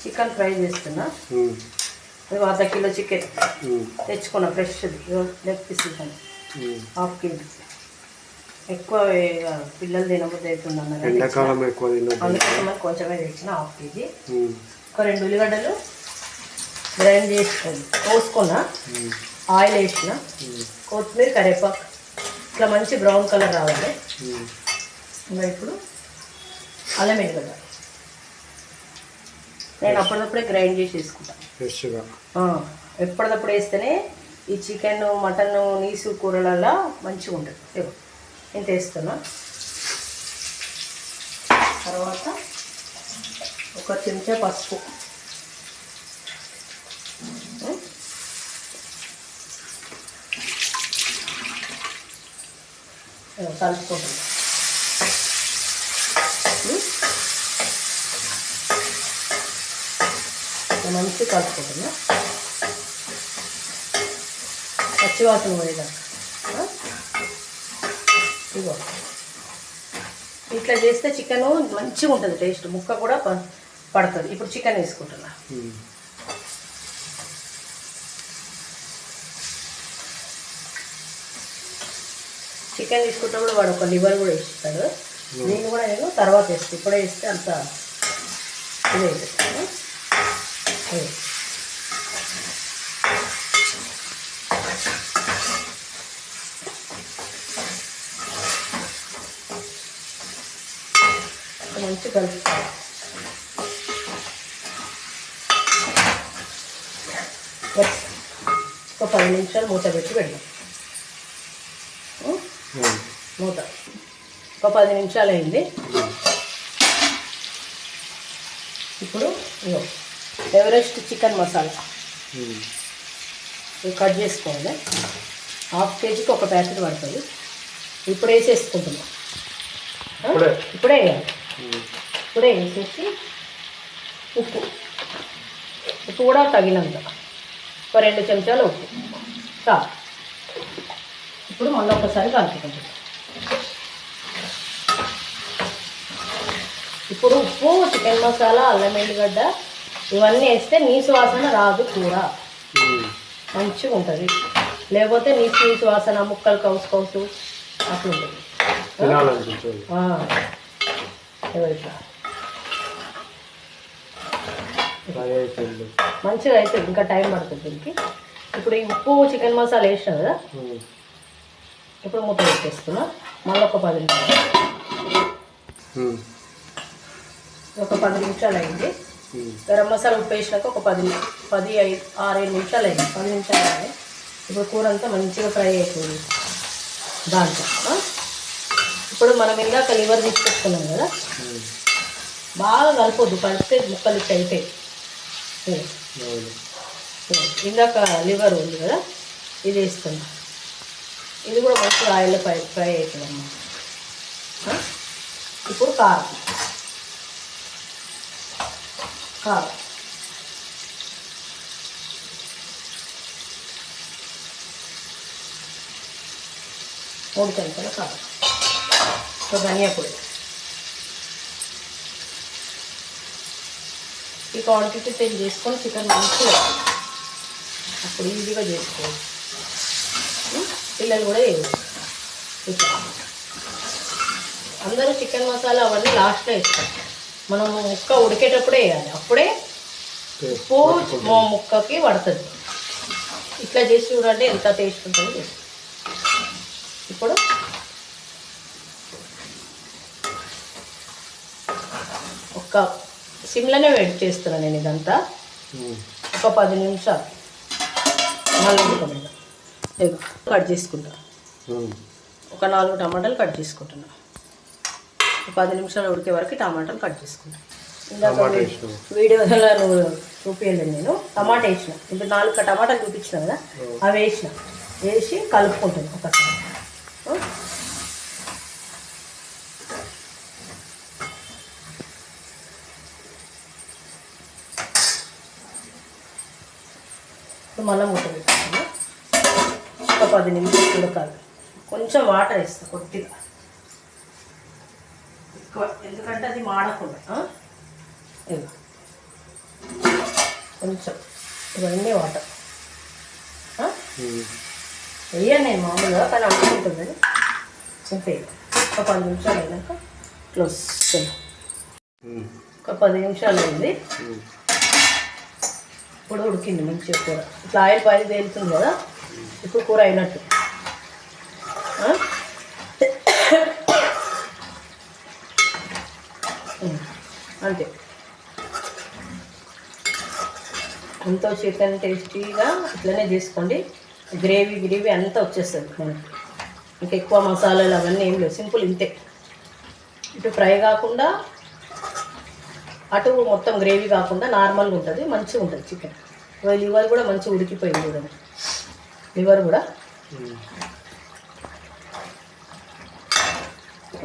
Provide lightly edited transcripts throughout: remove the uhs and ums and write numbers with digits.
Chicken fry చేస్తున్నా. అర్ధ kilo chicken తెచ్చుకున్నా fresh leg piece half KG. ఎక్కువ పిల్లలు తినబుద్ధి అవుతుందన్నారు, అందుకోసమని కొంచెమే తెచ్చిన హాఫ్ కేజీ. ఒక 2 ఉల్లిగడ్డలు గ్రైండ్ చేసుకొని కోసుకున్నా, ఆయిల్ వేసిన, కొత్తిమీర కరివేపాకు ఇట్లా మంచి బ్రౌన్ కలర్ రావాలి. ఇంకా ఇప్పుడు అల్లం ఎల్లిగడ్డ నేను అప్పటికప్పుడే గ్రైండ్ చేసి వేసుకుంటాను ఫ్రెష్గా. ఎప్పటికప్పుడు వేస్తేనే ఈ చికెన్ మటన్ నీసు కూరలలో మంచిగా ఉంటుంది. ఇంత వేస్తున్నా. తర్వాత ఒక చెంచా పసుపు, కలుపుకుంటున్నా. మంచి కలుపుకుంటున్నా పచ్చివాసన పోయేదాకా. ఇగో ఇట్లా చేస్తే చికెన్ మంచిగా ఉంటుంది, టేస్ట్ ముక్క కూడా పడుతుంది. ఇప్పుడు చికెన్ వేసుకుంటున్నా. చికెన్ తీసుకుంటే వాడు ఒక లివర్ కూడా ఇస్తాడు, దీన్ని కూడా నేను తర్వాత వేస్తాను. ఇప్పుడే వేస్తే అంత ఇదే వేస్తాను. మంచి కలుపుతాను. ఒక 10 నిమిషాలు మూత పెట్టి పెడదాం. మూత ఒక 10 నిమిషాలు అయింది. ఇప్పుడు ఎవరెస్ట్ చికెన్ మసాలా కట్ చేసుకోవాలి. హాఫ్ కేజీకి ఒక ప్యాకెట్ పడుతుంది. ఇప్పుడు వేసేసుకుంటున్నాం. ఇప్పుడే వేయాలి. ఇప్పుడే వేసేసి ఉప్పు కూడా తగినంత ఒక 2 చెంచాలు ఉప్పు చాలు. ఇప్పుడు మళ్ళీ ఒకసారి కలుపుకుంటాం. ఇప్పుడు ఉప్పు, చికెన్ మసాలా, అల్లం ఎల్లిగడ్డ ఇవన్నీ వేస్తే నీసు వాసన రాదు, కూర మంచిగా ఉంటుంది. లేకపోతే నీసు వాసన, ముక్కలు కౌసు కౌసు అట్లా ఉంటుంది. ఇట్లా మంచిగా అయితే ఇంకా టైం పడుతుంది దీనికి. ఇప్పుడు ఈ ఉప్పు చికెన్ మసాలా వేసినా కదా, ఇప్పుడు మూత పెట్టేసుకున్నా. మళ్ళీ ఒక 10 నిమిషాలు అయింది. గరం మసాలా ఉప్పు వేసినాక ఒక 6-7 నిమిషాలు అయింది. 10 నిమిషాలు అయింది. ఇప్పుడు కూర అంతా మంచిగా ఫ్రై అయిపోయింది దాంట్లో. ఇప్పుడు మనం ఇందాక లివర్ తీసుకొచ్చుకున్నాం కదా, బాగా కలపొద్దు, కలిపితే ముక్కలు ఇట్లా అయిపోయి. ఇందాక లివర్ ఉంది కదా, ఇది వేస్తున్నా. ఇది కూడా మంచిగా ఆయిల్లో ఫ్రై అవుతుంది అన్నమాట. ఇప్పుడు కారం 3 చెంచాల కారం, ధనియా పొడి. ఈ క్వాంటిటీ తెచ్చి చేసుకొని చికెన్ మంచిగా అప్పుడు ఈజీగా చేసుకోవచ్చు. పిల్లలు కూడా వేయవచ్చు. ఇట్లా అందరూ చికెన్ మసాలా అవన్నీ లాస్ట్లో వేస్తారు. మనం ముక్క ఉడికేటప్పుడే వేయాలి, అప్పుడే ఉప్పు ముక్కకి పడుతుంది. ఇట్లా చేసి చూడండి ఎంత టేస్ట్ ఉంటుందో. ఇప్పుడు ఒక సిమ్లోనే వేడి చేస్తున్నాను నేను ఇదంతా. ఒక 10 నిమిషాలు మళ్ళీ కట్ చేసుకుంటా. ఒక 4 టమాటాలు కట్ చేసుకుంటున్నా. 10 నిమిషాలు ఉడికే వరకు టమాటాలు కట్ చేసుకుంటా. ఇందాక వీడియోలో నువ్వు చూపించలేదు, నేను టమాటా వేసిన. ఇప్పుడు 4 టమాటాలు చూపించిన కదా, అవి వేసి కలుపుకుంటాను ఒకసారి. ఇప్పుడు మళ్ళీ మూత పెట్టుకున్నాను. ఒక 10 నిమిషాలు ఉడకాలి. కొంచెం వాటర్ వేస్తా కొద్దిగా ఎక్కువ, ఎందుకంటే అది మాడకుండా. కొంచెం ఇవన్నీ వాటర్ వేయాలి నేను మామూలుగా, కానీ అనుకుంటుందని అంతే. ఒక 10 నిమిషాలు అయినాక క్లోజ్ చేయాలి. ఒక 10 నిమిషాలు అయింది. ఇప్పుడు ఉడికింది మంచిగా కూర. ఇట్లా ఆయిల్ పైన తేలుతుంది కదా, ఇప్పుడు కూర అయినట్టు. అంతే. ఎంతో చికెన్ టేస్టీగా ఇట్లనే చేసుకోండి. గ్రేవీ అంతా వచ్చేస్తుంది మనకి. ఇంకా ఎక్కువ మసాలాలు అవన్నీ ఏం లేవు, సింపుల్ ఇంతే. ఇటు ఫ్రై కాకుండా అటు మొత్తం గ్రేవీ కాకుండా నార్మల్గా ఉంటుంది, మంచిగా ఉంటుంది చికెన్. లివర్ కూడా మంచిగా ఉడికిపోయింది చూడండి. లివర్ కూడా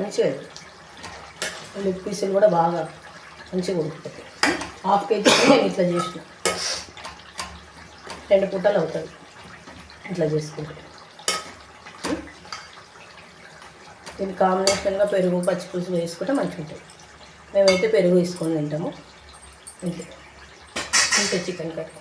మంచిగా, లెగ్ పీసులు కూడా బాగా మంచిగా ఉడికిపోతాయి. 1/2 kg నేను ఇట్లా చేసిన 2 పూటలు అవుతుంది ఇట్లా చేసుకుంటే. దీని కాంబినేషన్గా పెరుగు పచ్చిపులుసు వేసుకుంటే మంచిగా ఉంటుంది. మేమైతే పెరుగు వేసుకొని తింటాము. ఇంతే చికెన్ కర్రీ.